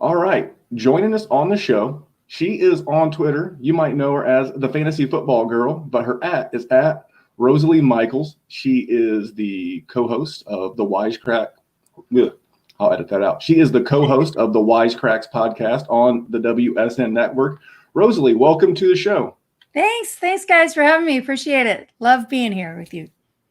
All right. Joining us on the show, she is on Twitter. You might know her as the Fantasy Football Girl, but her is at Rosalie Michaels. She is the co-host of the Wisecrack. I'll edit that out. She is the co-host of the Wisecracks podcast on the WSN network. Rosalie, welcome to the show. Thanks guys for having me. Appreciate it. Love being here with you.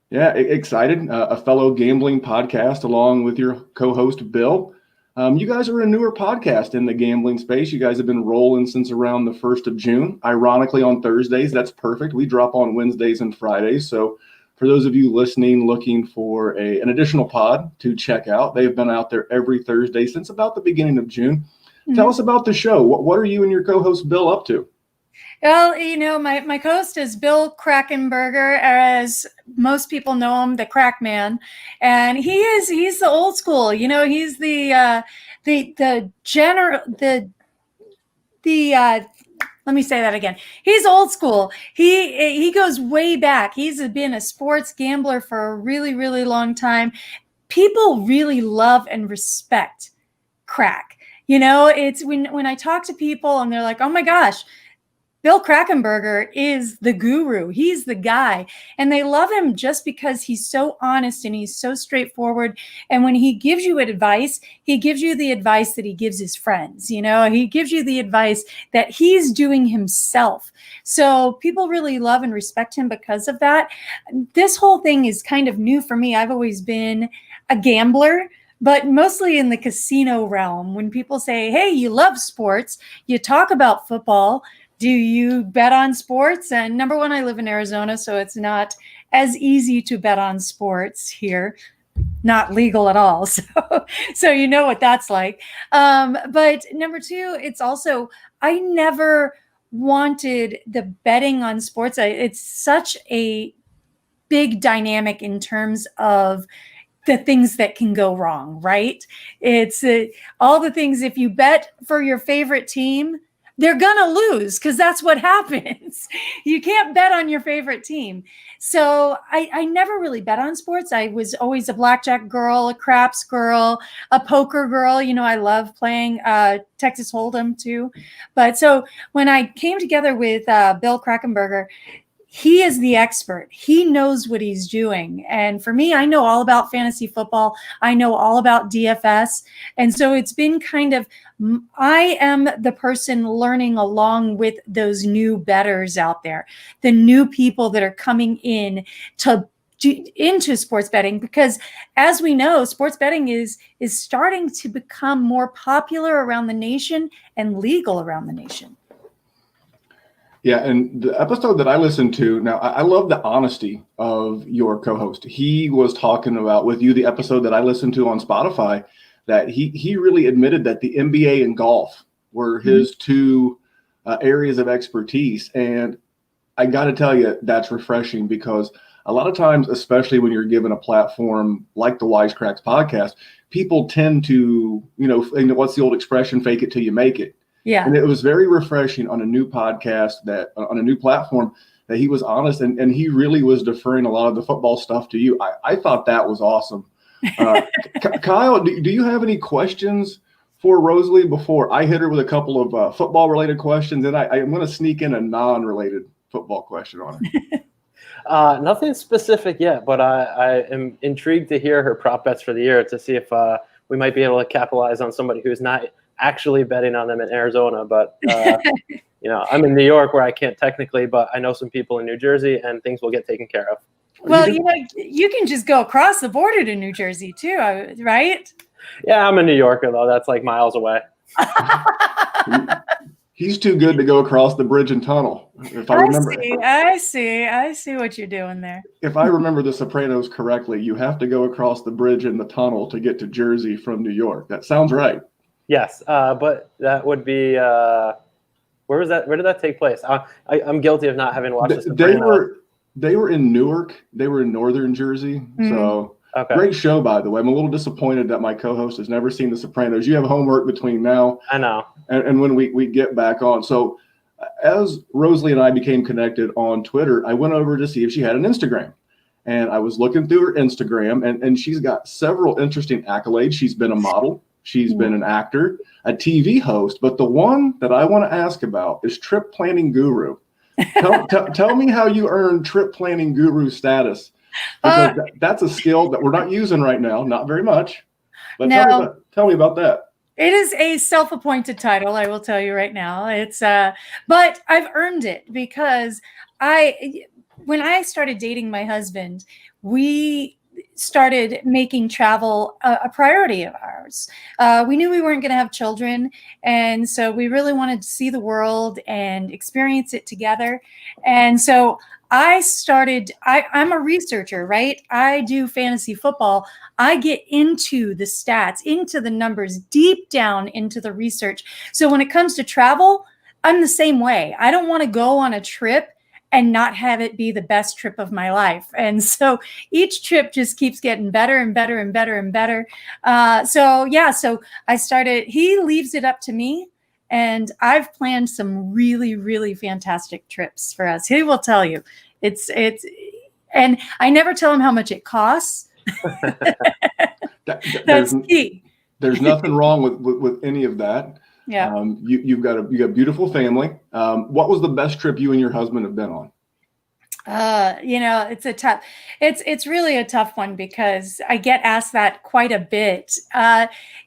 Yeah, excited. A fellow gambling podcast along with your co-host, Bill. You guys are a newer podcast in the gambling space. You guys have been rolling since around the 1st of June. Ironically, on Thursdays, that's perfect. We drop on Wednesdays and Fridays. So for those of you listening, looking for an additional pod to check out, they've been out there every Thursday since about the beginning of June. Mm-hmm. Tell us about the show. What are you and your co-host, Bill, up to? Well, my co-host is Bill Krackomberger, as most people know him, the Crack Man, and he's the old school. He's the general let me say that again. He's old school. He goes way back. He's been a sports gambler for a really, really long time. People really love and respect Crack. It's when I talk to people and they're like, "Oh my gosh, Bill Krackomberger is the guru. He's the guy." And they love him just because he's so honest and he's so straightforward. And when he gives you advice, he gives you the advice that he gives his friends. He gives you the advice that he's doing himself. So people really love and respect him because of that. This whole thing is kind of new for me. I've always been a gambler, but mostly in the casino realm. When people say, "Hey, you love sports, you talk about football, do you bet on sports?" And number one, I live in Arizona, so it's not as easy to bet on sports here. Not legal at all. So you know what that's like. But number two, it's also, I never wanted the betting on sports. It's such a big dynamic in terms of the things that can go wrong, right? It's all the things. If you bet for your favorite team, they're going to lose because that's what happens. You can't bet on your favorite team. So I never really bet on sports. I was always a blackjack girl, a craps girl, a poker girl. I love playing Texas Hold'em too. But so when I came together with Bill Krackomberger, he is the expert. He knows what he's doing. And for me, I know all about fantasy football. I know all about DFS. And so it's been kind of, I am the person learning along with those new bettors out there, the new people that are coming into sports betting, because as we know, sports betting is starting to become more popular around the nation and legal around the nation. Yeah, and the episode that I listened to, now I love the honesty of your co-host. He was talking about with you the episode that I listened to on Spotify, that he really admitted that the NBA and golf were his two areas of expertise. And I got to tell you, that's refreshing, because a lot of times, especially when you're given a platform like the Wisecracks podcast, people tend to, what's the old expression, fake it till you make it. Yeah. And it was very refreshing on a new podcast, that on a new platform, that he was honest and he really was deferring a lot of the football stuff to you. I thought that was awesome. Kyle, do you have any questions for Rosalie before I hit her with a couple of football related questions? And I'm going to sneak in a non-related football question on her. Nothing specific yet, but I am intrigued to hear her prop bets for the year to see if we might be able to capitalize on somebody who's not actually betting on them in Arizona. But, I'm in New York, where I can't technically, but I know some people in New Jersey, and things will get taken care of. Well, you can just go across the border to New Jersey too, right? Yeah, I'm a New Yorker, though. That's like miles away. He's too good to go across the bridge and tunnel. If I remember, I see what you're doing there. If I remember The Sopranos correctly, you have to go across the bridge and the tunnel to get to Jersey from New York. That sounds right. Yes, but that would be where was that? Where did that take place? I'm guilty of not having watched The Sopranos. They were in Newark. They were in northern Jersey. Mm-hmm. So okay. Great show, by the way. I'm a little disappointed that my co-host has never seen The Sopranos. You have homework between now I know. and when we get back on. So as Rosalie and I became connected on Twitter, I went over to see if she had an Instagram. And I was looking through her Instagram, and she's got several interesting accolades. She's been a model. She's been an actor, a TV host, but the one that I want to ask about is trip planning guru. Tell me how you earned trip planning guru status, because that's a skill that we're not using right now, not very much. But No. tell me about that. It is a self-appointed title, I will tell you right now. It's but I've earned it because when I started dating my husband, we started making travel a priority of ours. We knew we weren't going to have children, and so we really wanted to see the world and experience it together. And so I'm a researcher, right? I do fantasy football. I get into the stats, into the numbers, deep down into the research. So when it comes to travel, I'm the same way. I don't want to go on a trip and not have it be the best trip of my life. And so each trip just keeps getting better and better and better and better. So he leaves it up to me. And I've planned some really, really fantastic trips for us. He will tell you. And I never tell him how much it costs. That's key. There's nothing wrong with any of that. Yeah. You've got a beautiful family. What was the best trip you and your husband have been on? It's really a tough one because I get asked that quite a bit.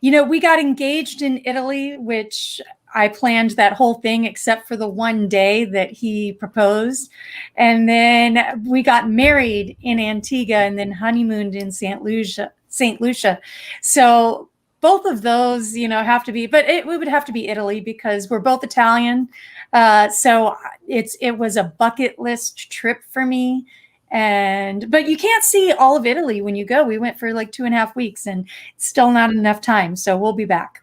We got engaged in Italy, which I planned that whole thing except for the one day that he proposed. And then we got married in Antigua and then honeymooned in St. Lucia. So both of those, have to be, but it would have to be Italy because we're both Italian. So it was a bucket list trip for me. But you can't see all of Italy when you go. We went for like 2.5 weeks and it's still not enough time. So we'll be back.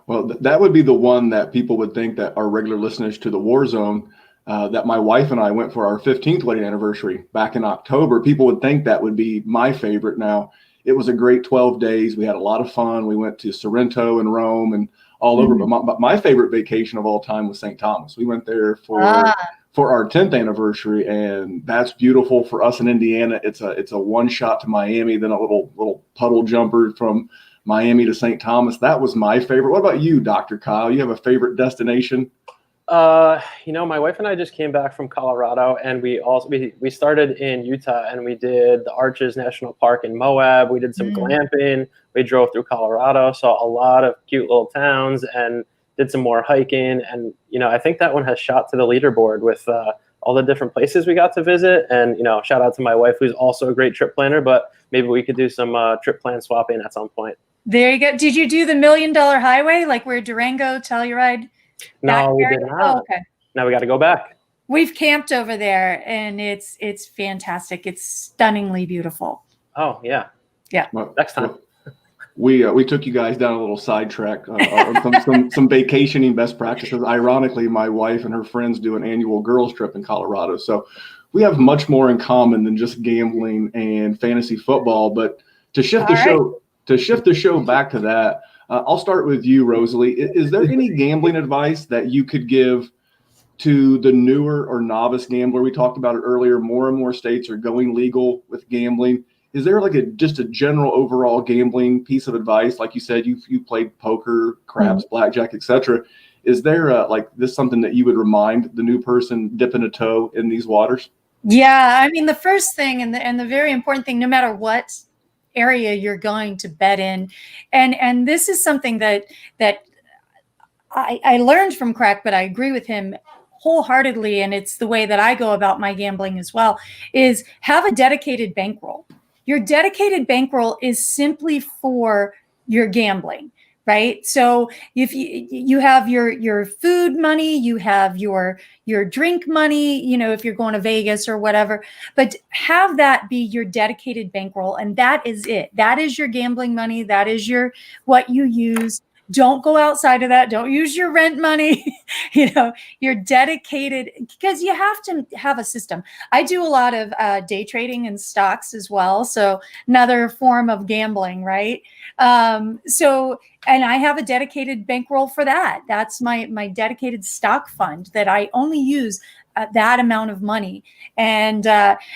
Well, that would be the one that people would think that are regular listeners to the War Zone, that my wife and I went for our 15th wedding anniversary back in October. People would think that would be my favorite. Now, it was a great 12 days. We had a lot of fun. We went to Sorrento and Rome and all over. But my favorite vacation of all time was St. Thomas. We went there for our 10th anniversary, and that's beautiful for us in Indiana. It's a one shot to Miami, then a little puddle jumper from Miami to St. Thomas. That was my favorite. What about you, Dr. Kyle? You have a favorite destination? My wife and I just came back from Colorado, and we started in Utah, and we did the Arches National Park in Moab. We did some glamping. We drove through Colorado, saw a lot of cute little towns, and did some more hiking. And I think that one has shot to the leaderboard with all the different places we got to visit. And shout out to my wife, who's also a great trip planner. But maybe we could do some trip plan swapping at some point. There you go. Did you do the $1 Million Highway, like where Durango, Telluride? No, we did not. Oh, okay. Now we got to go back. We've camped over there, and it's fantastic. It's stunningly beautiful. Oh yeah. Well, next time. We took you guys down a little sidetrack on some vacationing best practices. Ironically, my wife and her friends do an annual girls trip in Colorado, so we have much more in common than just gambling and fantasy football. But to shift the show back to that, I'll start with you, Rosalie. Is there any gambling advice that you could give to the newer or novice gambler? We talked about it earlier. More and more states are going legal with gambling. Is there just a general overall gambling piece of advice? Like you said, you played poker, craps, blackjack, etc. Is there this something that you would remind the new person dipping a toe in these waters? Yeah, I mean, the first thing and the very important thing, no matter what area you're going to bet in, and this is something that I learned from Crack, but I agree with him wholeheartedly, and it's the way that I go about my gambling as well, is have a dedicated bankroll. Your dedicated bankroll is simply for your gambling, right? So if you have your food money, you have your drink money, if you're going to Vegas or whatever, but have that be your dedicated bankroll, and that is it. That is your gambling money. That is what you use. Don't go outside of that. Don't use your rent money. You're dedicated, because you have to have a system. I do a lot of day trading in stocks as well. So another form of gambling, right? And I have a dedicated bankroll for that. That's my dedicated stock fund that I only use that amount of money. And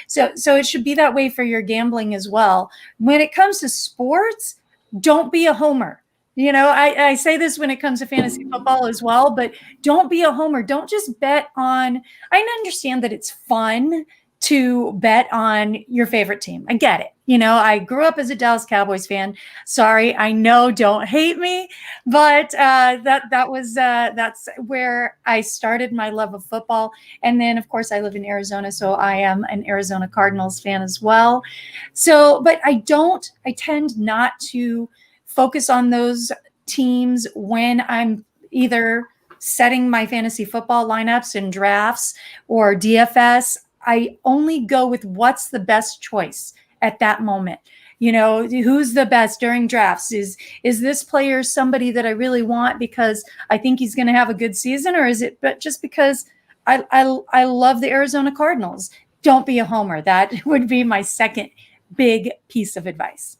so it should be that way for your gambling as well. When it comes to sports, don't be a homer. You know, I say this when it comes to fantasy football as well, but don't be a homer. Don't just bet on, I understand that it's fun to bet on your favorite team. I get it. You know, I grew up as a Dallas Cowboys fan. Sorry, I know, don't hate me, but that's where I started my love of football. And then, of course, I live in Arizona, so I am an Arizona Cardinals fan as well. So, but I tend not to focus on those teams when I'm either setting my fantasy football lineups and drafts or DFS. I only go with what's the best choice at that moment. You know, who's the best during drafts? Is this player somebody that I really want because I think he's going to have a good season, or is it but just because I love the Arizona Cardinals? Don't be a homer. That would be my second big piece of advice.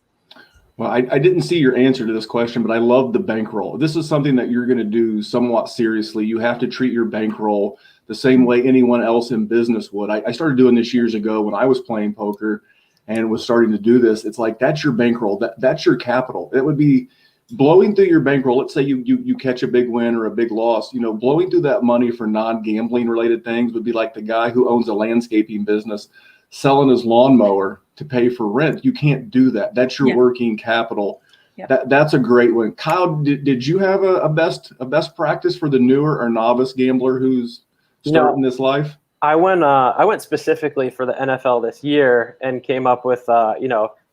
Well, I didn't see your answer to this question, but I love the bankroll. This is something that you're going to do somewhat seriously. You have to treat your bankroll the same way anyone else in business would. I started doing this years ago when I was playing poker and was starting to do this. It's like, that's your bankroll. That's your capital. It would be blowing through your bankroll. Let's say you catch a big win or a big loss. You know, blowing through that money for non-gambling related things would be like the guy who owns a landscaping business selling his lawnmower to pay for rent. You can't do that. That's your working capital. Yep. That's a great one. Kyle, did you have a best practice for the newer or novice gambler who's starting this life? I went specifically for the NFL this year and came up with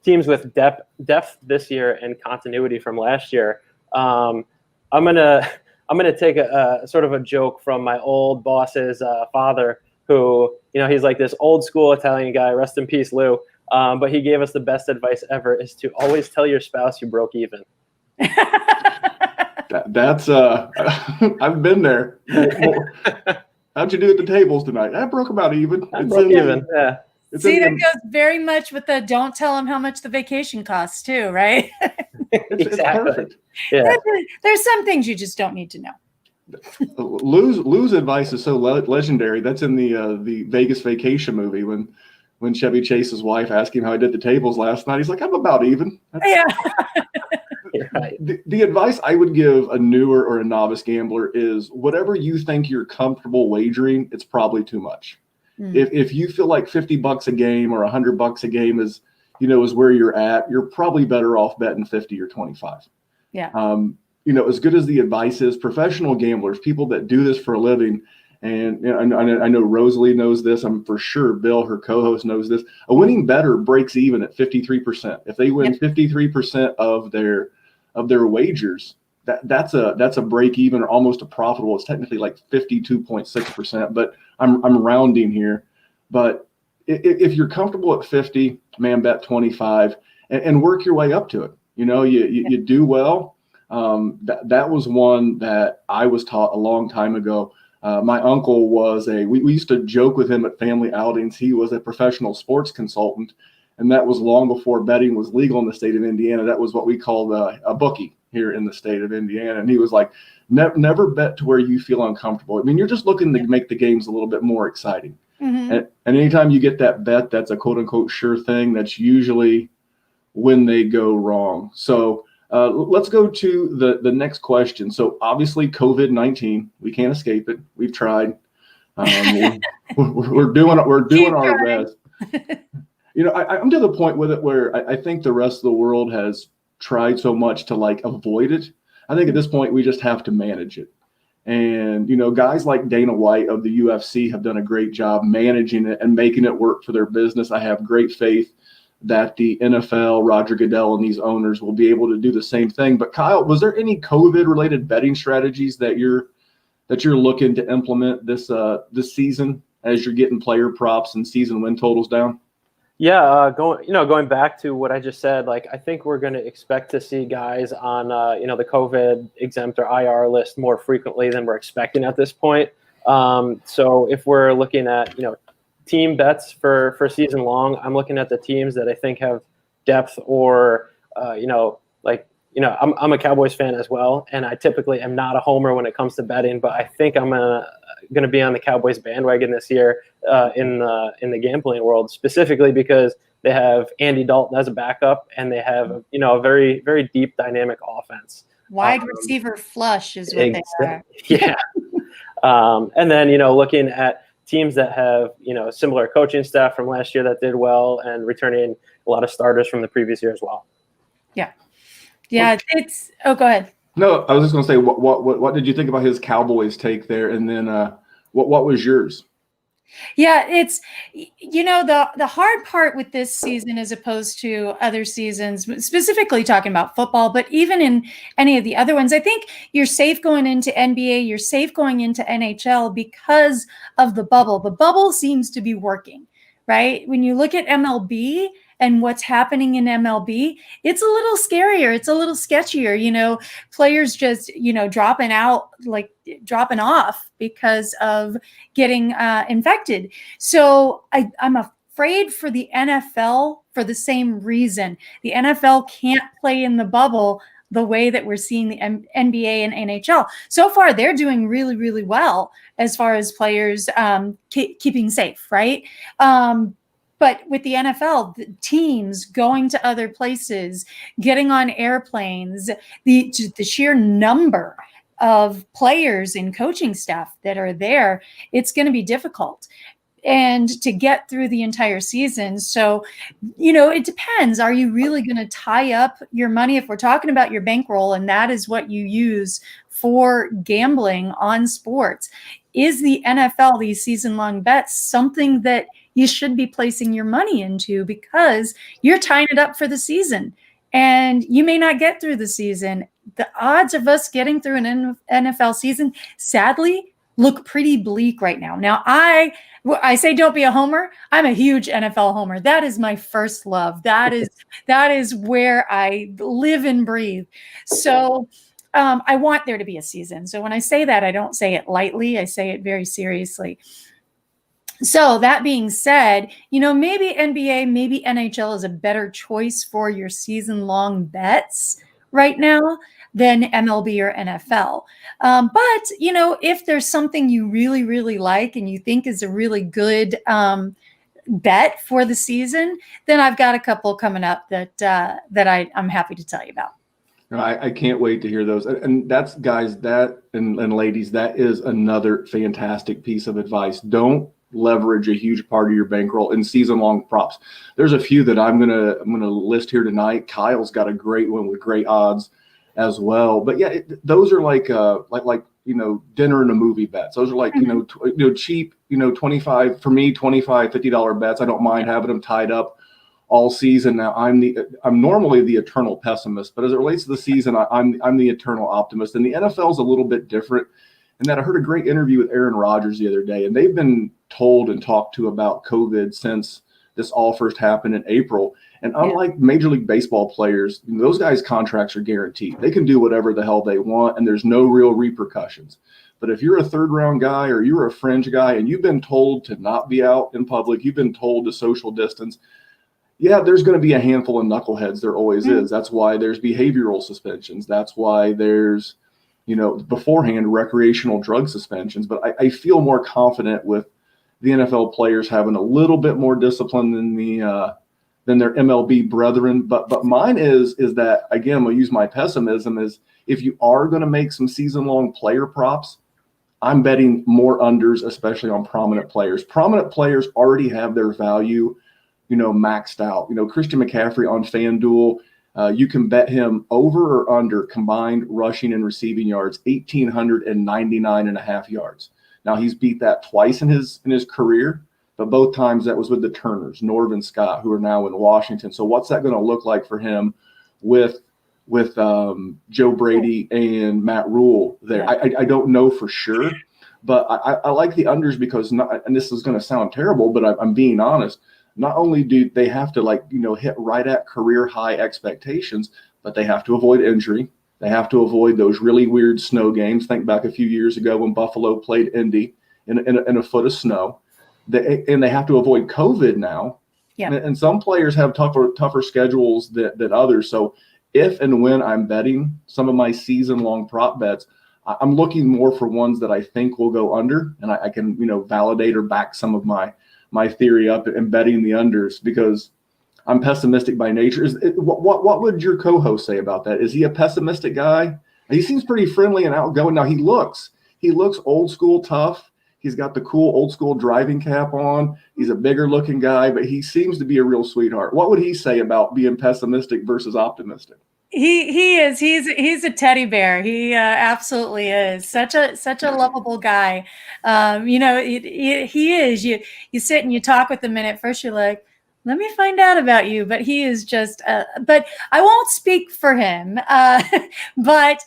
teams with depth this year and continuity from last year. I'm gonna take a sort of a joke from my old boss's father, who, you know, he's like this old school Italian guy. Rest in peace, Lou. But he gave us the best advice ever: is to always tell your spouse you broke even. That's I've been there. How'd you do at the tables tonight? I broke about even. I broke even. Yeah. See, that goes very much with the don't tell them how much the vacation costs too, right? It's perfect. Yeah. There's some things you just don't need to know. Lou's advice is so legendary. That's in the Vegas Vacation movie when Chevy Chase's wife asked him how he did the tables last night. He's like, I'm about even. Yeah. You're right. The advice I would give a newer or a novice gambler is whatever you think you're comfortable wagering, it's probably too much. If you feel like $50 a game or $100 a game is where you're at, you're probably better off betting 50 or 25. Yeah. As good as the advice is, professional gamblers, people that do this for a living, and I know Rosalie knows this. I'm for sure Bill, her co-host, knows this. A winning bettor breaks even at 53%. If they win 53% of their wagers, that's a break even or almost a profitable. It's technically like 52.6%, but I'm rounding here. But if you're comfortable at 50, man, bet 25 and work your way up to it. You do well. That was one that I was taught a long time ago. My uncle was we used to joke with him at family outings. He was a professional sports consultant, and that was long before betting was legal in the state of Indiana. That was what we called a bookie here in the state of Indiana. And he was like, never bet to where you feel uncomfortable. I mean, you're just looking to make the games a little bit more exciting. Mm-hmm. And anytime you get that bet, that's a quote unquote sure thing. That's usually when they go wrong. So let's go to the next question. So obviously COVID-19, we can't escape it. We've tried. We're doing our best. I'm to the point with it where I think the rest of the world has tried so much to avoid it. I think at this point we just have to manage it. And guys like Dana White of the UFC have done a great job managing it and making it work for their business. I have great faith that the NFL, Roger Goodell, and these owners will be able to do the same thing. But Kyle, was there any COVID-related betting strategies that you're looking to implement this season as you're getting player props and season win totals down? Yeah, going back to what I just said, I think we're going to expect to see guys on the COVID exempt or IR list more frequently than we're expecting at this point. So if we're looking at team bets for season long, I'm looking at the teams that I think have depth or I'm a Cowboys fan as well, and I typically am not a homer when it comes to betting, but I think I'm going to be on the Cowboys bandwagon this year in the gambling world, specifically because they have Andy Dalton as a backup and they have a very, very deep dynamic offense. Wide receiver flush is what they are. Yeah. And then, looking at teams that have, similar coaching staff from last year that did well and returning a lot of starters from the previous year as well. Yeah. Yeah. Go ahead. No, I was just going to say, what did you think about his Cowboys take there? And then what was yours? Yeah, it's, the hard part with this season as opposed to other seasons, specifically talking about football, but even in any of the other ones, I think you're safe going into NBA, you're safe going into NHL because of the bubble. The bubble seems to be working, right? When you look at MLB and what's happening in MLB, it's a little scarier. It's a little sketchier, players just, dropping off because of getting infected. So I'm afraid for the NFL for the same reason. The NFL can't play in the bubble the way that we're seeing the NBA and NHL. So far, they're doing really, really well as far as players keeping safe, right? But with the NFL, the teams going to other places, getting on airplanes, the sheer number of players and coaching staff that are there, it's going to be difficult. And to get through the entire season. So, it depends. Are you really going to tie up your money? If we're talking about your bankroll and that is what you use for gambling on sports, is the NFL, these season-long bets, something that you should be placing your money into because you're tying it up for the season and you may not get through the season? The odds of us getting through an NFL season, sadly, look pretty bleak right now. Now, I say don't be a homer. I'm a huge NFL homer. That is my first love. That is where I live and breathe. So I want there to be a season. So when I say that, I don't say it lightly. I say it very seriously. So that being said, maybe NBA, maybe NHL is a better choice for your season-long bets right now than MLB or NFL. But, if there's something you really, really like and you think is a really good bet for the season, then I've got a couple coming up that I'm happy to tell you about. I can't wait to hear those. And that's, guys, and ladies, that is another fantastic piece of advice. Don't leverage a huge part of your bankroll in season-long props. There's a few that I'm gonna list here tonight. Kyle's got a great one with great odds as well. But yeah, those are like dinner and a movie bets. Those are like cheap, 25 for me, $25, $50 bets. I don't mind having them tied up all season. Now I'm normally the eternal pessimist, but as it relates to the season, I'm the eternal optimist. And the NFL is a little bit different in that I heard a great interview with Aaron Rodgers the other day, and they've been told and talked to about COVID since this all first happened in April. And unlike Major League Baseball players, those guys' contracts are guaranteed. They can do whatever the hell they want, and there's no real repercussions. But if you're a third-round guy or you're a fringe guy and you've been told to not be out in public, you've been told to social distance, there's going to be a handful of knuckleheads. There always is. That's why there's behavioral suspensions. That's why there's, beforehand recreational drug suspensions. But I feel more confident with the NFL players having a little bit more discipline than their MLB brethren. But mine is that, again, I'll use my pessimism, is if you are going to make some season-long player props, I'm betting more unders, especially on prominent players. Prominent players already have their value, maxed out. Christian McCaffrey on FanDuel, you can bet him over or under combined rushing and receiving yards, 1,899.5 yards. Now, he's beat that twice in his career, but both times that was with the Turners, Norvin Scott, who are now in Washington. So what's that going to look like for him with Joe Brady and Matt Rule there? I don't know for sure, but I like the unders because, and this is going to sound terrible, but I'm being honest. Not only do they have to hit right at career high expectations, but they have to avoid injury. They have to avoid those really weird snow games. Think back a few years ago when Buffalo played Indy in a foot of snow. And they have to avoid COVID now. Yeah. And some players have tougher schedules than others. So if and when I'm betting some of my season-long prop bets, I'm looking more for ones that I think will go under, and I can validate or back some of my theory up and betting the unders because I'm pessimistic by nature. What would your co-host say about that? Is he a pessimistic guy? He seems pretty friendly and outgoing. Now he looks old school tough. He's got the cool old school driving cap on. He's a bigger looking guy, but he seems to be a real sweetheart. What would he say about being pessimistic versus optimistic? He is. He's a teddy bear. He absolutely is. Such a lovable guy. He is. You sit and you talk with him, and at first you're like, let me find out about you. But he is just. But I won't speak for him. But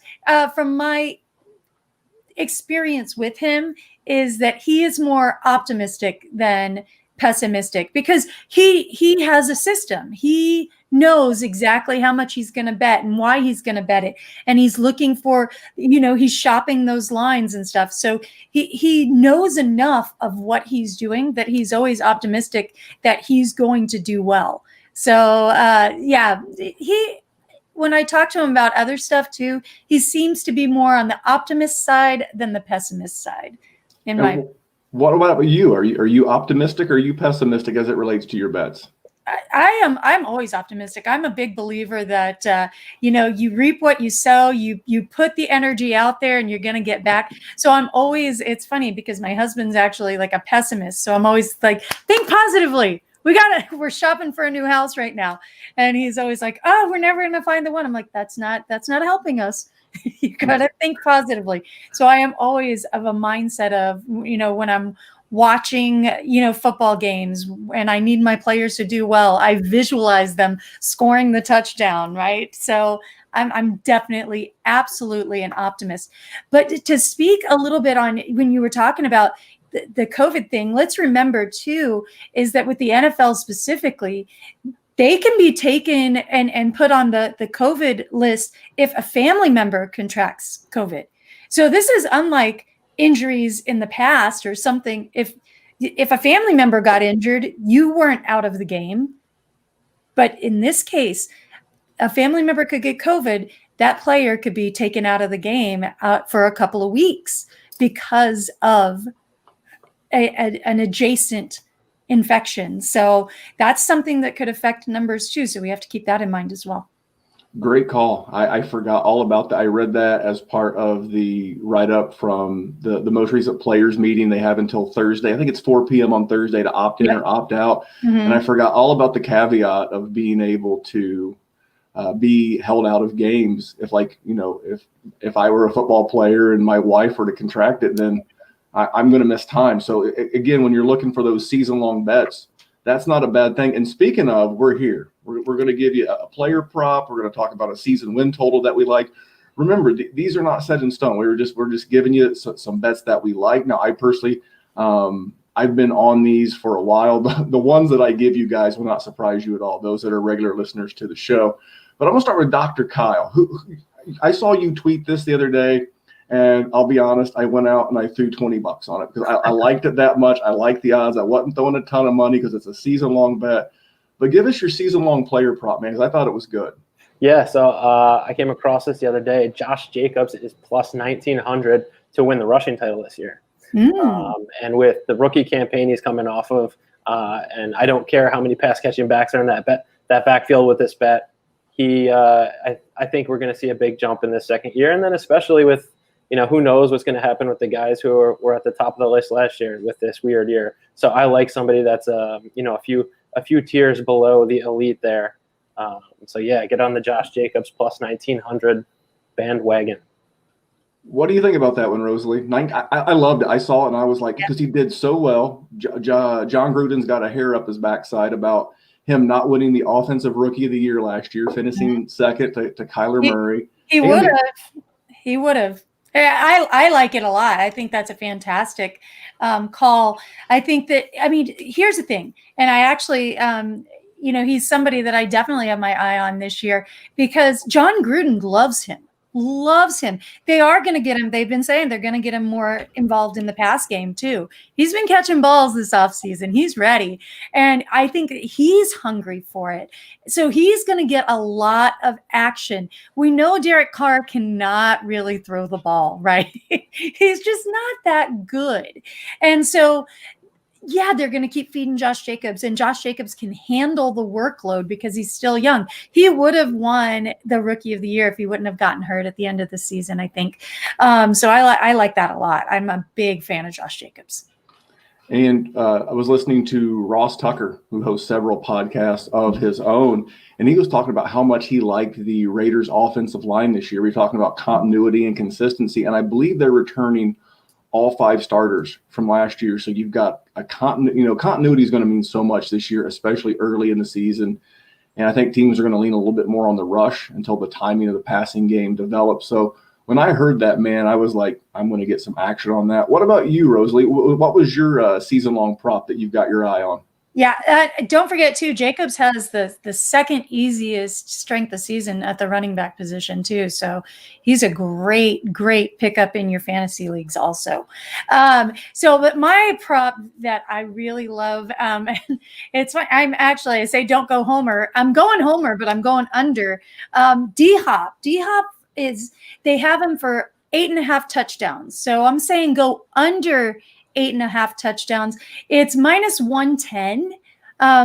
from my experience with him is that he is more optimistic than pessimistic, because he has a system. He knows exactly how much he's going to bet and why he's going to bet it, and he's looking for, he's shopping those lines and stuff. So he knows enough of what he's doing that he's always optimistic that he's going to do well. So when I talk to him about other stuff too, he seems to be more on the optimist side than the pessimist side. What about you? Are you optimistic or are you pessimistic as it relates to your bets? I'm always optimistic. I'm a big believer that, you reap what you sow. You put the energy out there and you're going to get back. So it's funny because my husband's actually like a pessimist. So I'm always like, think positively. We're shopping for a new house right now. And he's always like, oh, we're never going to find the one. I'm like, that's not helping us. You got to think positively. So I am always of a mindset of, when I'm watching, football games and I need my players to do well, I visualize them scoring the touchdown, right? So I'm definitely, absolutely an optimist. But to speak a little bit on when you were talking about the COVID thing, let's remember too, is that with the NFL specifically, they can be taken and put on the COVID list if a family member contracts COVID. So this is unlike injuries in the past or something. If a family member got injured, you weren't out of the game. But in this case, a family member could get COVID. That player could be taken out of the game for a couple of weeks because of an adjacent infection. So that's something that could affect numbers too. So we have to keep that in mind as well. Great call. I forgot all about that. I read that as part of the write-up from the most recent players meeting. They have until Thursday. I think it's 4 p.m. on Thursday to opt in or opt out. Mm-hmm. And I forgot all about the caveat of being able to be held out of games. If I were a football player and my wife were to contract it, then I'm going to miss time. So again, when you're looking for those season-long bets, that's not a bad thing. And speaking of, we're here. We're going to give you a player prop. We're going to talk about a season win total that we like. Remember, these are not set in stone. We're just giving you some bets that we like. Now, I personally, I've been on these for a while. The ones that I give you guys will not surprise you at all, those that are regular listeners to the show. But I'm going to start with Dr. Kyle. I saw you tweet this the other day. And I'll be honest, I went out and I threw $20 on it because I liked it that much. I liked the odds. I wasn't throwing a ton of money because it's a season-long bet. But give us your season-long player prop, man, because I thought it was good. Yeah, so I came across this the other day. Josh Jacobs is plus 1,900 to win the rushing title this year. And with the rookie campaign he's coming off of, and I don't care how many pass-catching backs are in that backfield with this bet, I think we're going to see a big jump in this second year. And then especially with, who knows what's going to happen with the guys who were at the top of the list last year with this weird year. So I like somebody that's, a few tiers below the elite there. So yeah, get on the Josh Jacobs plus 1,900 bandwagon. What do you think about that one, Rosalie? I loved it. I saw it and I was like, because he did so well. John Gruden's got a hair up his backside about him not winning the offensive rookie of the year last year, finishing second to Kyler Murray. He would have. He would have. I like it a lot. I think that's a fantastic call. I think that, here's the thing. And I actually, he's somebody that I definitely have my eye on this year because John Gruden loves him. They are going to get him. They've been saying they're going to get him more involved in the pass game too. He's been catching balls this offseason. He's ready. And I think he's hungry for it. So he's going to get a lot of action. We know Derek Carr cannot really throw the ball, right? He's just not that good. And so, yeah, they're going to keep feeding Josh Jacobs, and Josh Jacobs can handle the workload because he's still young. He would have won the Rookie of the Year if he wouldn't have gotten hurt at the end of the season, I think. So I like that a lot. I'm a big fan of Josh Jacobs. And I was listening to Ross Tucker, who hosts several podcasts of his own, and he was talking about how much he liked the Raiders' offensive line this year. We're talking about continuity and consistency, and I believe they're returning all 5 starters from last year. So you've got a continuity is going to mean so much this year, especially early in the season. And I think teams are going to lean a little bit more on the rush until the timing of the passing game develops. So when I heard that, man, I was like, I'm going to get some action on that. What about you, Rosalie? What was your season-long prop that you've got your eye on? Yeah, don't forget, too, Jacobs has the second easiest strength of season at the running back position, too. So he's a great pickup in your fantasy leagues also. But my prop that I really love, it's fun. I say don't go Homer. I'm going Homer, but I'm going under. D-Hop. D-Hop they have him for 8.5 touchdowns. So I'm saying go under 8.5 touchdowns. It's -110.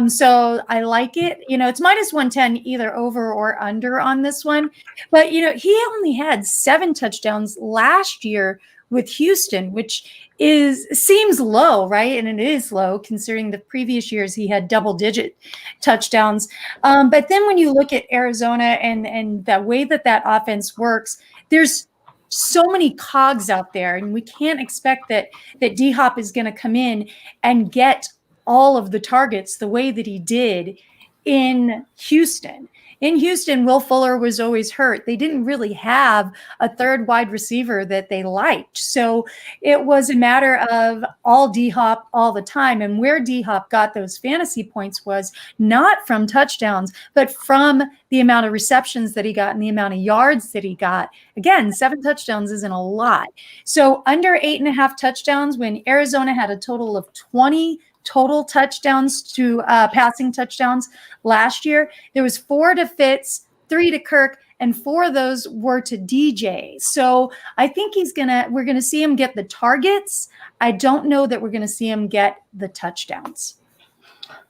So I like it. It's -110 either over or under on this one. But, he only had 7 touchdowns last year with Houston, which seems low, right? And it is low considering the previous years he had double-digit touchdowns. But then when you look at Arizona and the way that offense works, there's so many cogs out there, and we can't expect that D-Hop is going to come in and get all of the targets the way that he did in Houston. In Houston, Will Fuller was always hurt. They didn't really have a third wide receiver that they liked. So it was a matter of all D-Hop all the time. And where D-Hop got those fantasy points was not from touchdowns, but from the amount of receptions that he got and the amount of yards that he got. Again, 7 touchdowns isn't a lot. So under 8.5 touchdowns, when Arizona had a total of 20 total touchdowns to passing touchdowns last year, there was 4 to Fitz, 3 to Kirk, and 4 of those were to DJ. So I think we're gonna see him get the targets. I don't know that we're gonna see him get the touchdowns.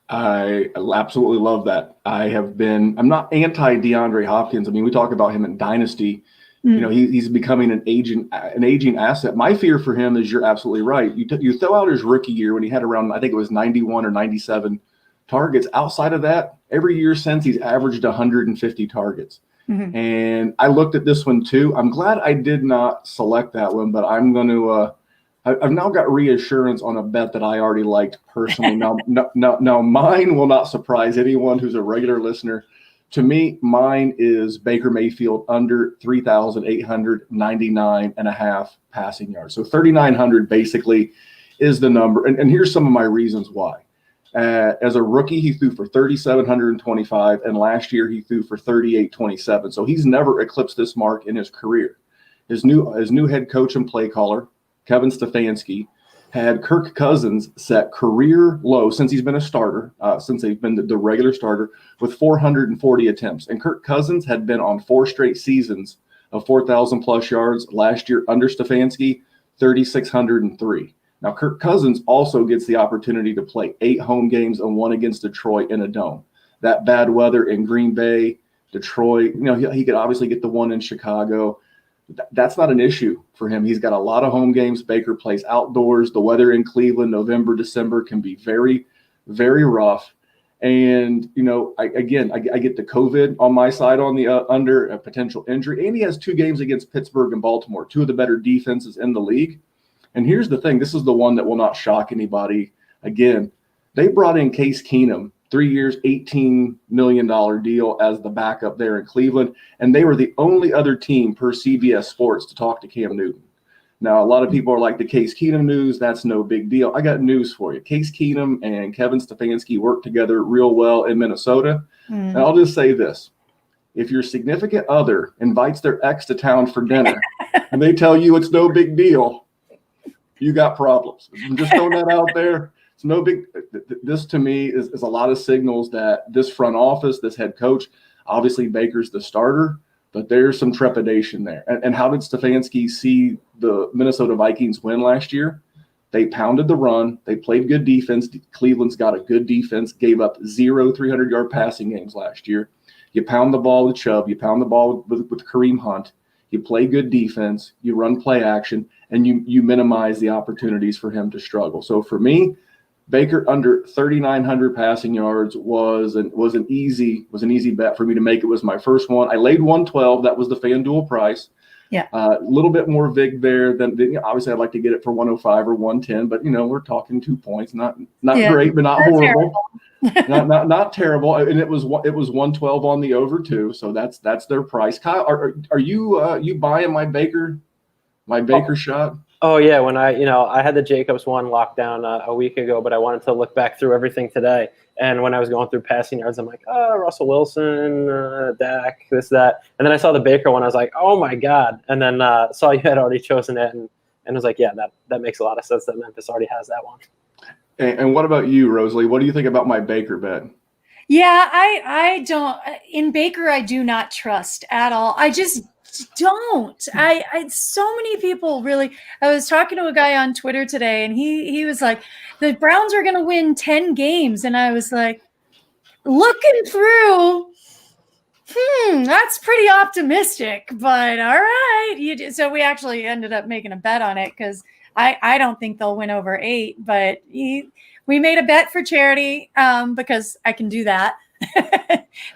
I absolutely love that. I'm not anti DeAndre Hopkins. I mean, we talk about him in Dynasty. He's becoming an aging asset. My fear for him is, you're absolutely right. You throw out his rookie year when he had around, I think it was 91 or 97 targets. Outside of that, every year since, he's averaged 150 targets. Mm-hmm. And I looked at this one too. I'm glad I did not select that one, but I'm going to. I've now got reassurance on a bet that I already liked personally. Now, mine will not surprise anyone who's a regular listener. To me, mine is Baker Mayfield under 3,899.5 passing yards. So 3,900 basically is the number. And here's some of my reasons why. As a rookie, he threw for 3,725, and last year he threw for 3,827. So he's never eclipsed this mark in his career. His new head coach and play caller, Kevin Stefanski, had Kirk Cousins set career low since he's been a starter, since they've been the regular starter, with 440 attempts. And Kirk Cousins had been on 4 straight seasons of 4,000 plus yards. Last year under Stefanski, 3,603. Now, Kirk Cousins also gets the opportunity to play 8 home games and 1 against Detroit in a dome. That bad weather in Green Bay, Detroit, he could obviously get the one in Chicago. That's not an issue for him. He's got a lot of home games. Baker plays outdoors. The weather in Cleveland, November, December can be very, very rough. And, I get the COVID on my side on the under a potential injury. And he has 2 games against Pittsburgh and Baltimore, 2 of the better defenses in the league. And here's the thing. This is the one that will not shock anybody. Again, they brought in Case Keenum, 3 years, $18 million deal as the backup there in Cleveland. And they were the only other team per CBS Sports to talk to Cam Newton. Now, a lot of people are like, the Case Keenum news, that's no big deal. I got news for you. Case Keenum and Kevin Stefanski worked together real well in Minnesota. And I'll just say this. If your significant other invites their ex to town for dinner and they tell you it's no big deal, you got problems. I'm just throwing that out there. It's no big. This to me is a lot of signals that this front office, this head coach, obviously Baker's the starter, but there's some trepidation there. And how did Stefanski see the Minnesota Vikings win last year? They pounded the run. They played good defense. Cleveland's got a good defense, gave up 0 300-yard passing games last year. You pound the ball with Chubb. You pound the ball with Kareem Hunt. You play good defense. You run play action, and you minimize the opportunities for him to struggle. So for me, Baker under 3,900 passing yards was an easy bet for me to make. It was my first one. I laid 112. That was the FanDuel price. Yeah. A little bit more vig there than obviously I'd like to get it for 105 or 110, but we're talking 2 points, not great, but not horrible, not terrible. And it was 112 on the over too, so that's their price. Kyle, are you buying my Baker shot? Oh yeah, when I had the Jacobs one locked down a week ago, but I wanted to look back through everything today. And when I was going through passing yards, I'm like, Russell Wilson, Dak, this, that. And then I saw the Baker one. I was like, oh my God. And then saw you had already chosen it, and was like, yeah, that makes a lot of sense that Memphis already has that one. And what about you, Rosalie? What do you think about my Baker bet? Yeah, I don't. In Baker, I do not trust at all. I just don't. I so many people really. I was talking to a guy on Twitter today, and he was like, the Browns are going to win 10 games, and I was like, looking through. That's pretty optimistic, but all right. So we actually ended up making a bet on it because I don't think they'll win over 8, but we made a bet for charity because I can do that.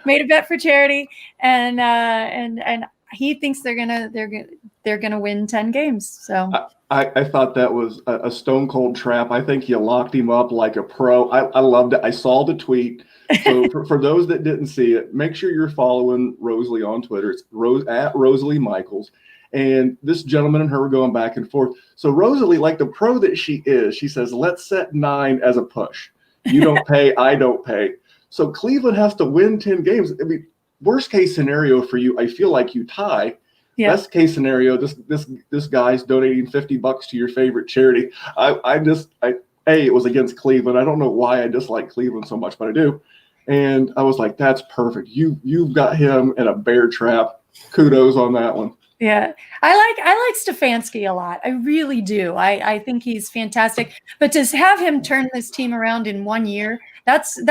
Made a bet for charity, and he thinks they're gonna win 10 games. So I thought that was a stone cold trap. I think you locked him up like a pro. I loved it. I saw the tweet. So for those that didn't see it, make sure you're following Rosalie on Twitter. It's at Rosalie Michaels. And this gentleman and her were going back and forth. So Rosalie, like the pro that she is, she says, let's set 9 as a push. You don't pay, I don't pay. So Cleveland has to win 10 games. I mean, worst case scenario for you, I feel like you tie. Yeah. Best case scenario, this guy's donating $50 to your favorite charity. It was against Cleveland. I don't know why I dislike Cleveland so much, but I do. And I was like, that's perfect. You've got him in a bear trap. Kudos on that one. Yeah, I like Stefanski a lot. I really do. I think he's fantastic. But to have him turn this team around in 1 year, that's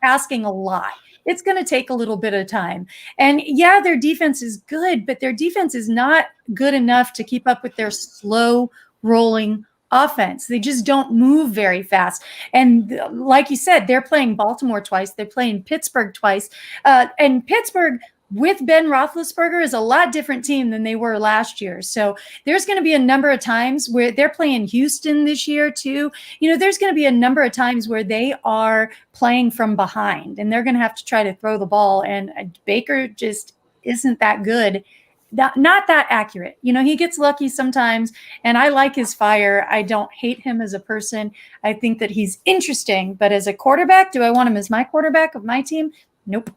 asking a lot. It's going to take a little bit of time. And yeah, their defense is good, but their defense is not good enough to keep up with their slow rolling offense. They just don't move very fast. And like you said, they're playing Baltimore twice. They're playing Pittsburgh twice. And Pittsburgh with Ben Roethlisberger is a lot different team than they were last year. So there's going to be a number of times where they're playing Houston this year too. There's going to be a number of times where they are playing from behind and they're going to have to try to throw the ball. And Baker just isn't that good. Not that accurate. He gets lucky sometimes, and I like his fire. I don't hate him as a person. I think that he's interesting, but as a quarterback, do I want him as my quarterback of my team? Nope.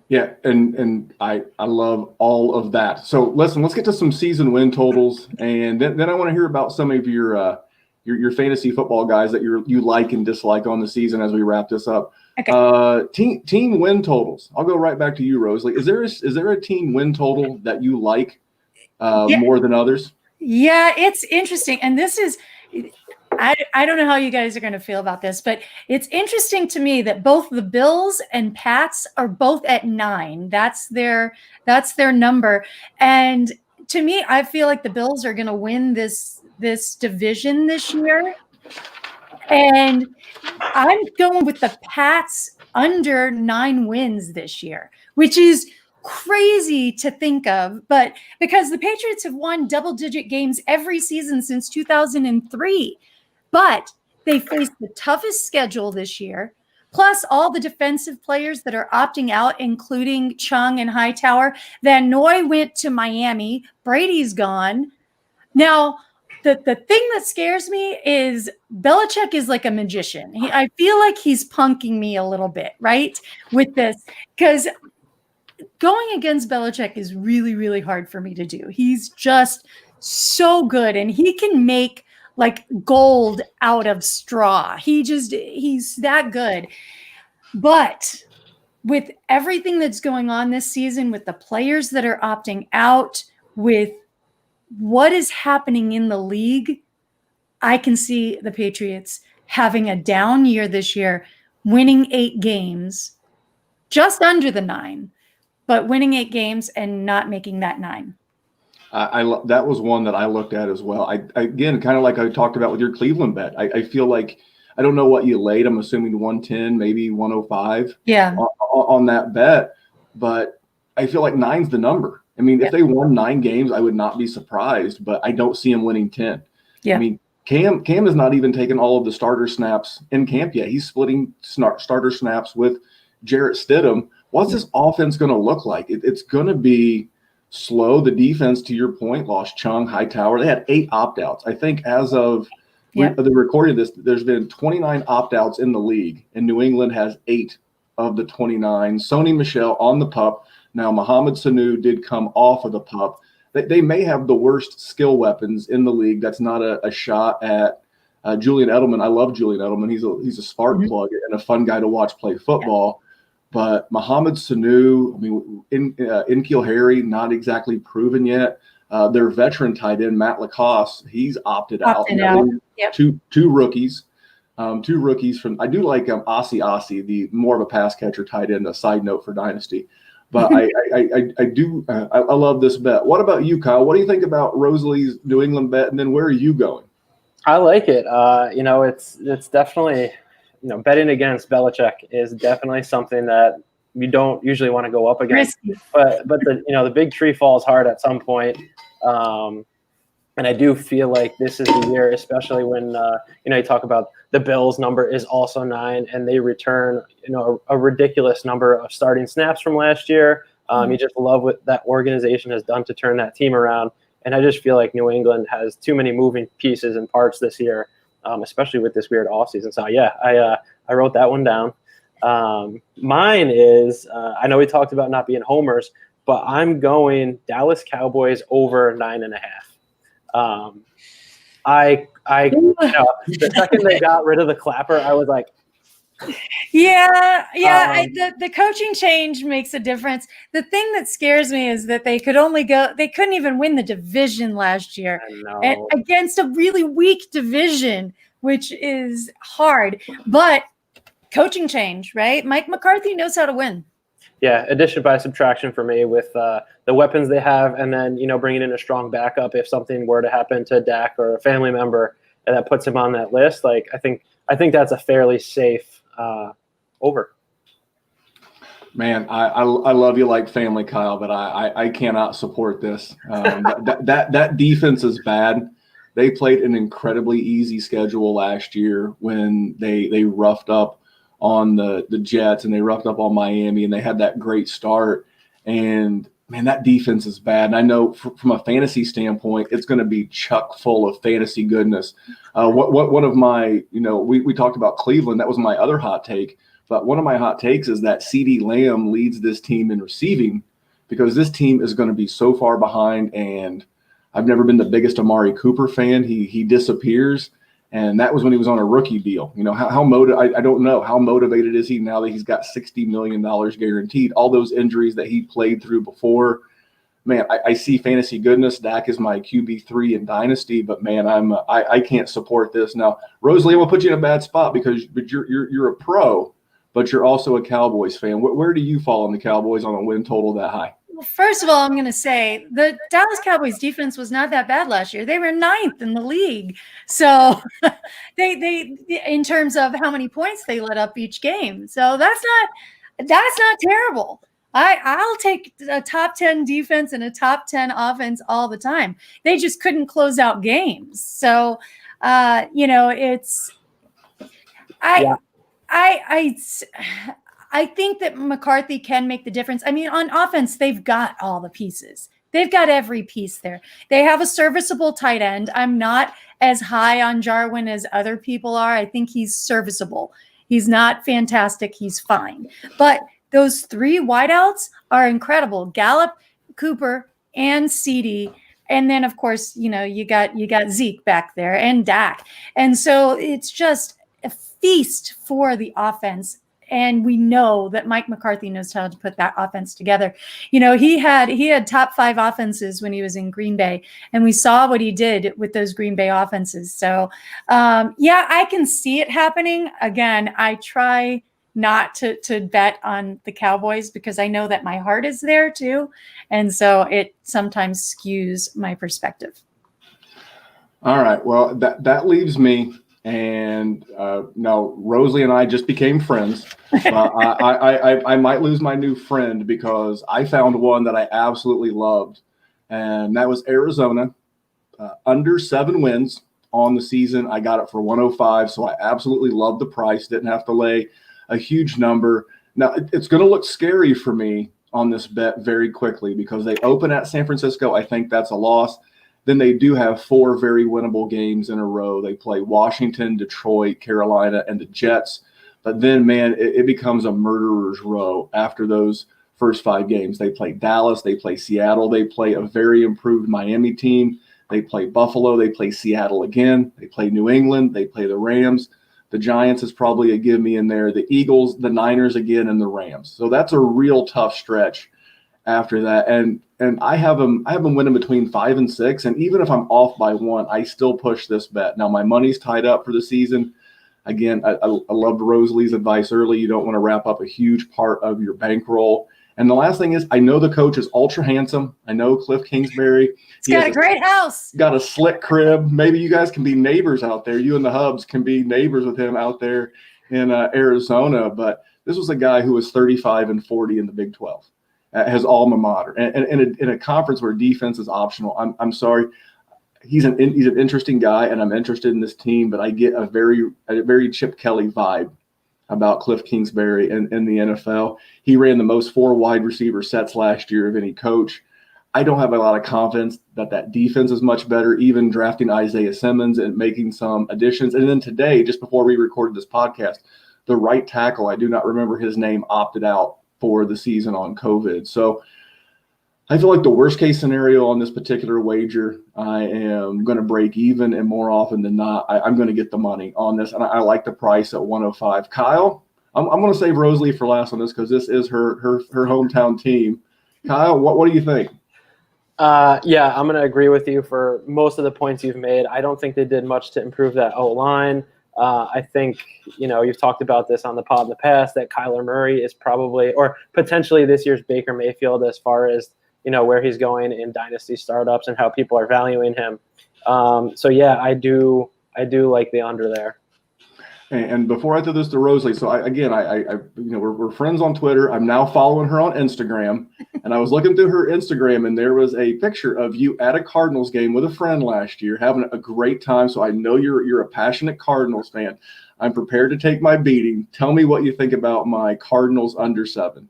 Yeah, and I love all of that. So listen, let's get to some season win totals, and then I want to hear about some of your fantasy football guys that you like and dislike on the season as we wrap this up. Okay. Team win totals. I'll go right back to you, Rosalie. Is there a team win total that you like more than others? Yeah, it's interesting, and this is. I don't know how you guys are going to feel about this, but it's interesting to me that both the Bills and Pats are both at 9. That's their number. And to me, I feel like the Bills are going to win this division this year. And I'm going with the Pats under 9 wins this year, which is crazy to think of, but because the Patriots have won double-digit games every season since 2003. But they face the toughest schedule this year, plus all the defensive players that are opting out, including Chung and Hightower. Van Noy went to Miami. Brady's gone. Now, the thing that scares me is Belichick is like a magician. I feel like he's punking me a little bit, right, with this, because going against Belichick is really, really hard for me to do. He's just so good, and he can make like gold out of straw. He's that good. But with everything that's going on this season, with the players that are opting out, with what is happening in the league, I can see the Patriots having a down year this year, winning 8 games, just under the 9, but winning 8 games and not making that 9. That was one that I looked at as well. Again, kind of like I talked about with your Cleveland bet. I feel like I don't know what you laid. I'm assuming 110, maybe 105. Yeah. On that bet, but I feel like 9's the number. I mean, if they won 9 games, I would not be surprised, but I don't see him winning 10. Yeah. I mean, Cam has not even taken all of the starter snaps in camp yet. He's splitting starter snaps with Jarrett Stidham. What's this offense going to look like? It's going to be slow. The defense, to your point, lost Chung, Hightower. They had 8 opt-outs. I think as of the recording of this, there's been 29 opt-outs in the league, and New England has 8 of the 29. Sony Michel on the PUP. Now, Mohamed Sanu did come off of the PUP. They may have the worst skill weapons in the league. That's not a shot at Julian Edelman. I love Julian Edelman. He's a spark plug and a fun guy to watch play football. But Mohamed Sanu, I mean, N'Keal Harry, not exactly proven yet. Their veteran tight end, Matt Lacoste, he's opted out. Yep. Two rookies. 2 rookies from – I do like Ossie, the more of a pass catcher tight end, a side note for Dynasty. But I love this bet. What about you, Kyle? What do you think about Rosalie's New England bet, and then where are you going? I like it. It's definitely – betting against Belichick is definitely something that you don't usually want to go up against. Risky. But the big tree falls hard at some point. And I do feel like this is the year, especially when you talk about the Bills number is also 9, and they return a ridiculous number of starting snaps from last year. You just love what that organization has done to turn that team around. And I just feel like New England has too many moving pieces and parts this year. Especially with this weird offseason. So, I wrote that one down. Mine is, I know we talked about not being homers, but I'm going Dallas Cowboys over 9.5. The second they got rid of the clapper, I was like, the coaching change makes a difference. The thing that scares me is that they couldn't even win the division last year against a really weak division, which is hard. But coaching change, right? Mike McCarthy knows how to win. Yeah, addition by subtraction for me with the weapons they have, and then bringing in a strong backup if something were to happen to Dak or a family member, and that puts him on that list. Like I think that's a fairly safe over. Man, I love you like family, Kyle, but I cannot support this. That defense is bad. They played an incredibly easy schedule last year when they roughed up on the Jets and they roughed up on Miami, and they had that great start. And man, that defense is bad. And I know from a fantasy standpoint, it's going to be chock full of fantasy goodness. One of my, we talked about Cleveland. That was my other hot take. But one of my hot takes is that CeeDee Lamb leads this team in receiving, because this team is going to be so far behind. And I've never been the biggest Amari Cooper fan. He disappears. And that was when he was on a rookie deal. I don't know how motivated is he now that he's got $60 million guaranteed. All those injuries that he played through before, man, I see fantasy goodness. Dak is my QB3 in Dynasty, but man, I can't support this. Now, Rosalie, I'm gonna put you in a bad spot because you're a pro, but you're also a Cowboys fan. Where do you fall on the Cowboys on a win total that high? Well, first of all, I'm going to say the Dallas Cowboys defense was not that bad last year. They were 9th in the league. So they in terms of how many points they let up each game. So that's not terrible. I'll take a top 10 defense and a top 10 offense all the time. They just couldn't close out games. So, I think that McCarthy can make the difference. I mean, on offense, they've got all the pieces. They've got every piece there. They have a serviceable tight end. I'm not as high on Jarwin as other people are. I think he's serviceable. He's not fantastic. He's fine. But those 3 wideouts are incredible. Gallup, Cooper, and CeeDee. And then, of course, you got Zeke back there and Dak. And so it's just a feast for the offense. and we know that Mike McCarthy knows how to put that offense together. He had top 5 offenses when he was in Green Bay, and we saw what he did with those Green Bay offenses. So, I can see it happening. Again, I try not to bet on the Cowboys because I know that my heart is there too. And so it sometimes skews my perspective. All right. Well, that leaves me. And now Rosalie and I just became friends. I might lose my new friend because I found one that I absolutely loved. And that was Arizona, under 7 wins on the season. I got it for 105. So I absolutely loved the price. Didn't have to lay a huge number. Now, it's going to look scary for me on this bet very quickly because they open at San Francisco. I think that's a loss. Then they do have 4 very winnable games in a row. They play Washington, Detroit, Carolina, and the Jets. But then, man, it becomes a murderer's row after those first 5 games. They play Dallas. They play Seattle. They play a very improved Miami team. They play Buffalo. They play Seattle again. They play New England. They play the Rams. The Giants is probably a give me in there. The Eagles, the Niners again, and the Rams. So that's a real tough stretch after that. And I have them winning between 5 and 6. And even if I'm off by 1, I still push this bet. Now my money's tied up for the season. Again, I loved Rosalie's advice early. You don't want to wrap up a huge part of your bankroll. And the last thing is, I know the coach is ultra handsome. I know Cliff Kingsbury. He's got a great house. Got a slick crib. Maybe you guys can be neighbors out there. You and the Hubs can be neighbors with him out there in Arizona. But this was a guy who was 35-40 in the Big 12 at his alma mater, and in a conference where defense is optional. I'm sorry. He's an interesting guy, and I'm interested in this team. But I get a very Chip Kelly vibe about Cliff Kingsbury in the NFL. He ran the most 4 wide receiver sets last year of any coach. I don't have a lot of confidence that defense is much better, even drafting Isaiah Simmons and making some additions. And then today, just before we recorded this podcast, the right tackle, I do not remember his name, opted out for the season on COVID. So I feel like the worst case scenario on this particular wager, I am going to break even, and more often than not, I'm going to get the money on this. And I like the price at 105. Kyle, I'm going to save Rosalie for last on this because this is her hometown team. Kyle, what do you think? Yeah, I'm going to agree with you for most of the points you've made. I don't think they did much to improve that O-line. I think, you've talked about this on the pod in the past, that Kyler Murray is probably, or potentially this year's Baker Mayfield as far as, where he's going in dynasty startups and how people are valuing him. So yeah, I do like the under there. And before I throw this to Rosalie, so we're friends on Twitter. I'm now following her on Instagram, and I was looking through her Instagram, and there was a picture of you at a Cardinals game with a friend last year, having a great time. So I know you're a passionate Cardinals fan. I'm prepared to take my beating. Tell me what you think about my Cardinals under 7.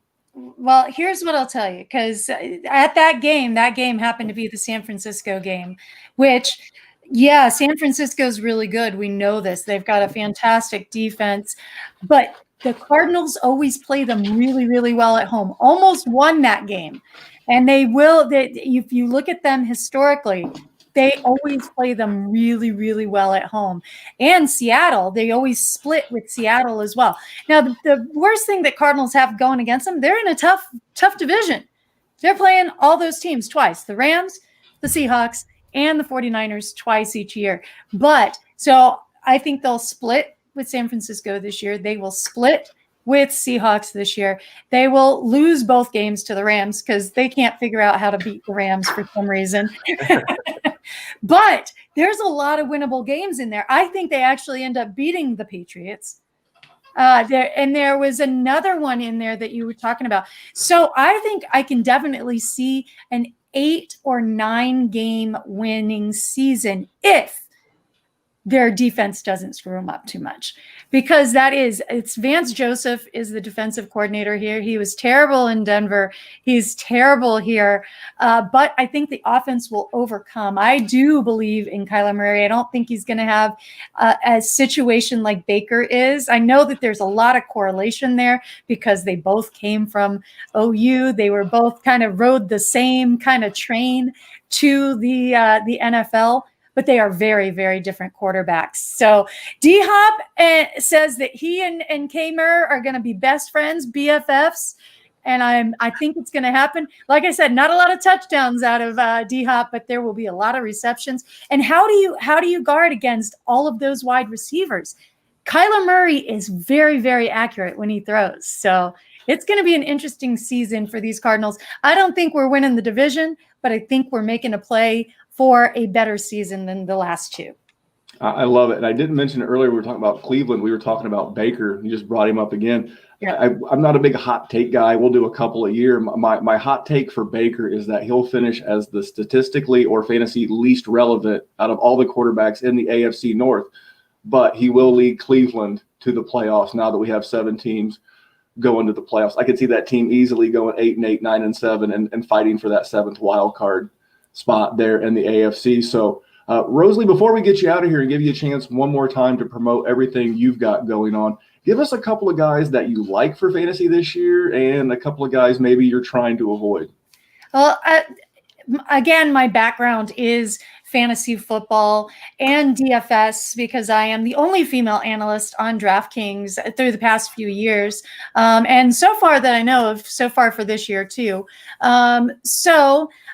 Well, here's what I'll tell you, because at that game happened to be the San Francisco game, which, yeah, San Francisco's really good. We know this. They've got a fantastic defense, but the Cardinals always play them really, really well at home. Almost won that game. And they will. If you look at them historically, they always play them really, really well at home. And Seattle, they always split with Seattle as well. Now, the worst thing that Cardinals have going against them, they're in a tough division. They're playing all those teams twice, the Rams, the Seahawks, and the 49ers twice each year. But so I think they'll split with San Francisco this year. They will split with Seahawks this year. They will lose both games to the Rams because they can't figure out how to beat the Rams for some reason. But there's a lot of winnable games in there. I think they actually end up beating the Patriots. There was another one in there that you were talking about. So I think I can definitely see an 8 or 9 game winning season if their defense doesn't screw them up too much, because it's Vance Joseph is the defensive coordinator here. He was terrible in Denver. He's terrible here. But I think the offense will overcome. I do believe in Kyler Murray. I don't think he's going to have a situation like Baker is. I know that there's a lot of correlation there because they both came from OU. They were both kind of rode the same kind of train to the NFL. but they are very, very different quarterbacks. So D-Hop says that he and K-Murr are going to be best friends, BFFs. And I think it's going to happen. Like I said, not a lot of touchdowns out of D-Hop, but there will be a lot of receptions. And how do you guard against all of those wide receivers? Kyler Murray is very, very accurate when he throws. So it's going to be an interesting season for these Cardinals. I don't think we're winning the division, but I think we're making a play for a better season than the last two. I love it. And I didn't mention it earlier. We were talking about Cleveland. We were talking about Baker. You just brought him up again. Yeah. I'm not a big hot take guy. We'll do a couple a year. My hot take for Baker is that he'll finish as the statistically or fantasy least relevant out of all the quarterbacks in the AFC North. But he will lead Cleveland to the playoffs now that we have 7 teams going to the playoffs. I could see that team easily going 8-8, 9-7, and fighting for that 7th wild card spot there in the AFC. So, Rosalie, before we get you out of here and give you a chance one more time to promote everything you've got going on, give us a couple of guys that you like for fantasy this year and a couple of guys maybe you're trying to avoid. Well, again, my background is fantasy football and DFS because I am the only female analyst on DraftKings through the past few years. And so far that I know of, so far for this year too.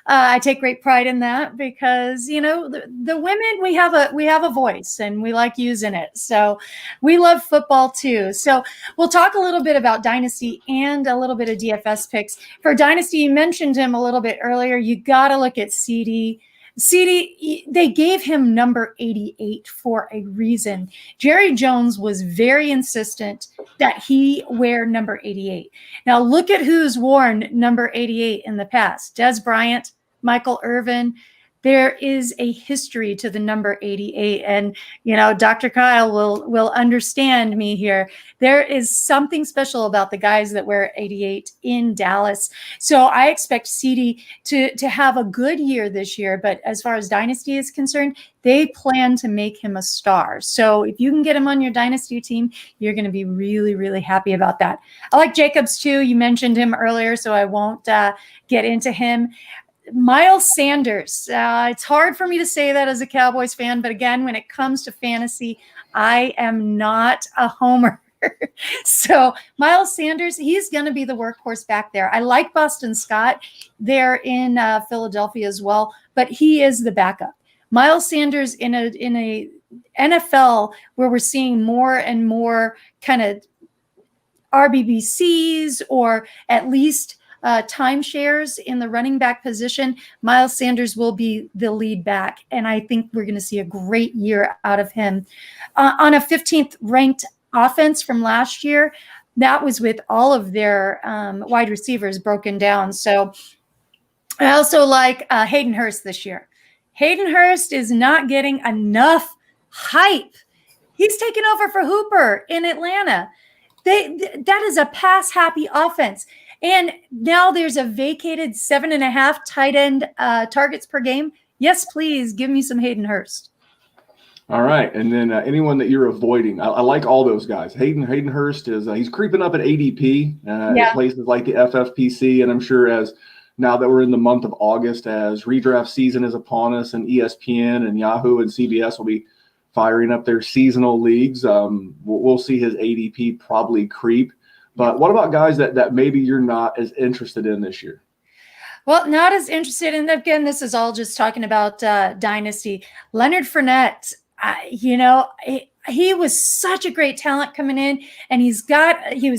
I take great pride in that because, you know, the women, we have a voice and we like using it. So we love football too. So we'll talk a little bit about Dynasty and a little bit of DFS picks. For Dynasty, you mentioned him a little bit earlier. You got to look at CD. They gave him number 88 for a reason. Jerry Jones was very insistent that he wear number 88. Now look at who's worn number 88 in the past. Des Bryant, Michael Irvin. There is a history to the number 88. And, you know, Dr. Kyle will understand me here. There is something special about the guys that wear 88 in Dallas. So I expect CD to have a good year this year. But as far as Dynasty is concerned, they plan to make him a star. So if you can get him on your Dynasty team, you're going to be really, really happy about that. I like Jacobs too. You mentioned him earlier, so I won't get into him. Miles Sanders. It's hard for me to say that as a Cowboys fan, but again, when it comes to fantasy, I am not a homer. So Miles Sanders, he's going to be the workhorse back there. I like Boston Scott there in Philadelphia as well, but he is the backup. Miles Sanders in a NFL where we're seeing more and more kind of RBBCs or at least timeshares in the running back position, Miles Sanders will be the lead back. And I think we're going to see a great year out of him. On a 15th ranked offense from last year, that was with all of their wide receivers broken down. So I also like Hayden Hurst this year. Hayden Hurst is not getting enough hype. He's taken over for Hooper in Atlanta. That is a pass-happy offense. And now there's a vacated 7.5 tight end targets per game. Yes, please give me some Hayden Hurst. All right. And then anyone that you're avoiding, I like all those guys. Hayden Hurst is he's creeping up at ADP at places like the FFPC. And I'm sure as now that we're in the month of August, as redraft season is upon us and ESPN and Yahoo and CBS will be firing up their seasonal leagues, we'll see his ADP probably creep. But what about guys that maybe you're not as interested in this year? Well, not as interested in. Again, this is all just talking about Dynasty. Leonard Fournette, he was such a great talent coming in, and he was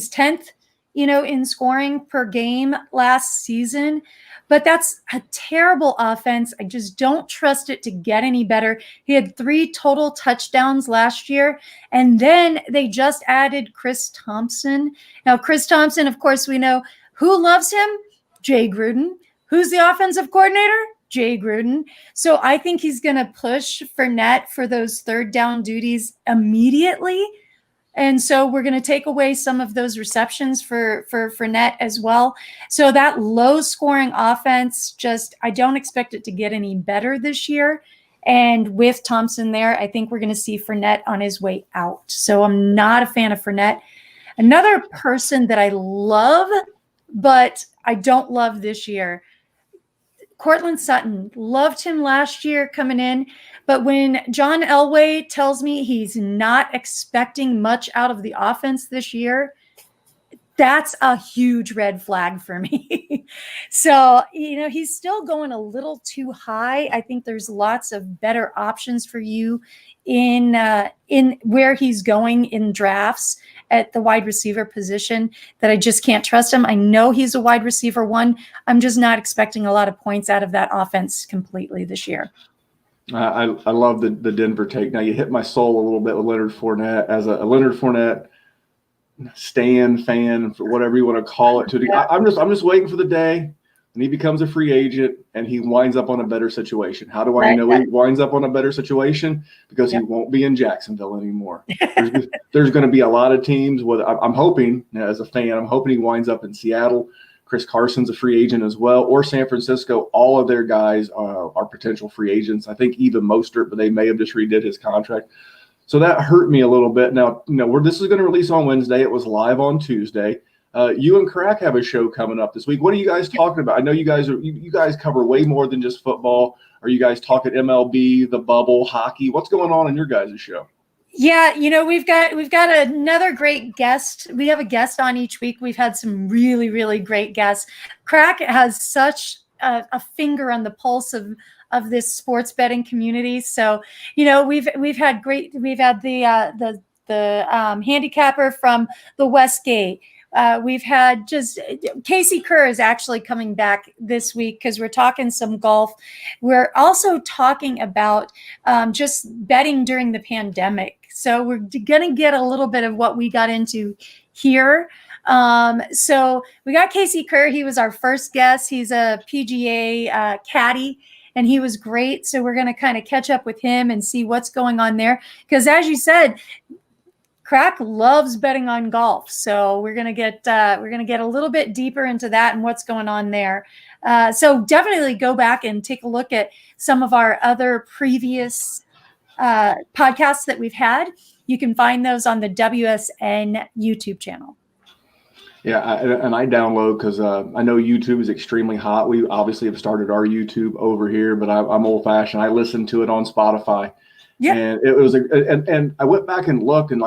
10th, in scoring per game last season. But that's a terrible offense. I just don't trust it to get any better. He had 3 total touchdowns last year. And then they just added Chris Thompson. Now, Chris Thompson, of course, we know who loves him? Jay Gruden. Who's the offensive coordinator? Jay Gruden. So I think he's going to push Fournette for those third down duties immediately. And so we're going to take away some of those receptions for Fournette as well. So that low-scoring offense, I don't expect it to get any better this year. And with Thompson there, I think we're going to see Fournette on his way out. So I'm not a fan of Fournette. Another person that I love, but I don't love this year, Cortland Sutton, loved him last year coming in, but when John Elway tells me he's not expecting much out of the offense this year, that's a huge red flag for me. So, he's still going a little too high. I think there's lots of better options for you in where he's going in drafts at the wide receiver position that I just can't trust him. I know he's a wide receiver one. I'm just not expecting a lot of points out of that offense completely this year. I love the Denver take. Now you hit my soul a little bit with Leonard Fournette. As a Leonard Fournette fan, for whatever you want to call it. I'm just waiting for the day when he becomes a free agent and he winds up on a better situation. How do I know he winds up on a better situation? Because he won't be in Jacksonville anymore. There's going to be a lot of teams. I'm hoping, as a fan, I'm hoping he winds up in Seattle. Chris Carson's a free agent as well, or San Francisco. All of their guys are potential free agents. I think even Mostert, but they may have just redid his contract. So that hurt me a little bit. Now, this is going to release on Wednesday. It was live on Tuesday. You and Crack have a show coming up this week. What are you guys talking about? I know you guys cover way more than just football. Are you guys talking MLB, the bubble, hockey? What's going on in your guys' show? Yeah, we've got another great guest. We have a guest on each week. We've had some really, really great guests. Crack has such a finger on the pulse of this sports betting community. So, we've had the handicapper from the Westgate. We've had Casey Kerr is actually coming back this week because we're talking some golf. We're also talking about just betting during the pandemic. So we're going to get a little bit of what we got into here. So we got Casey Kerr. He was our first guest. He's a PGA caddy, and he was great. So we're going to kind of catch up with him and see what's going on there. Because as you said, Crack loves betting on golf. So we're going to get a little bit deeper into that and what's going on there. So definitely go back and take a look at some of our other previous podcasts that we've had. You can find those on the WSN YouTube channel. Yeah, I download because I know YouTube is extremely hot. We obviously have started our YouTube over here, but I'm old fashioned. I listen to it on Spotify. Yeah, and it was and I went back and looked, and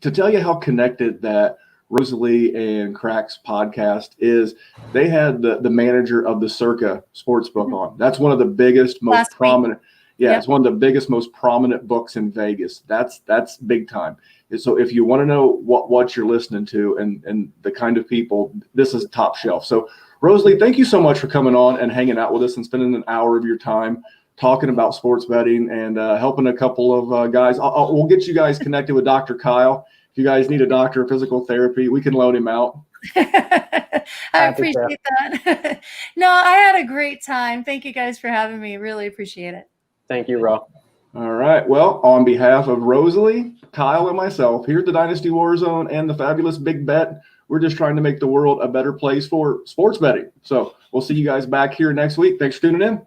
to tell you how connected that Rosalie and Crack's podcast is, they had the manager of the Circa Sportsbook on. That's one of the biggest, most prominent. Yeah, it's one of the biggest, most prominent books in Vegas. That's big time. So if you want to know what you're listening to and the kind of people, this is top shelf. So Rosalie, thank you so much for coming on and hanging out with us and spending an hour of your time talking about sports betting and helping a couple of guys. We'll get you guys connected with Dr. Kyle. If you guys need a doctor of physical therapy, we can loan him out. I appreciate that. No, I had a great time. Thank you guys for having me. Really appreciate it. Thank you, Ro. All right. Well, on behalf of Rosalie, Kyle, and myself here at the Dynasty Warzone and the Fabulous Big Bet, we're just trying to make the world a better place for sports betting. So we'll see you guys back here next week. Thanks for tuning in.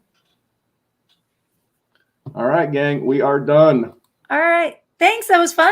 All right, gang, we are done. All right. Thanks. That was fun.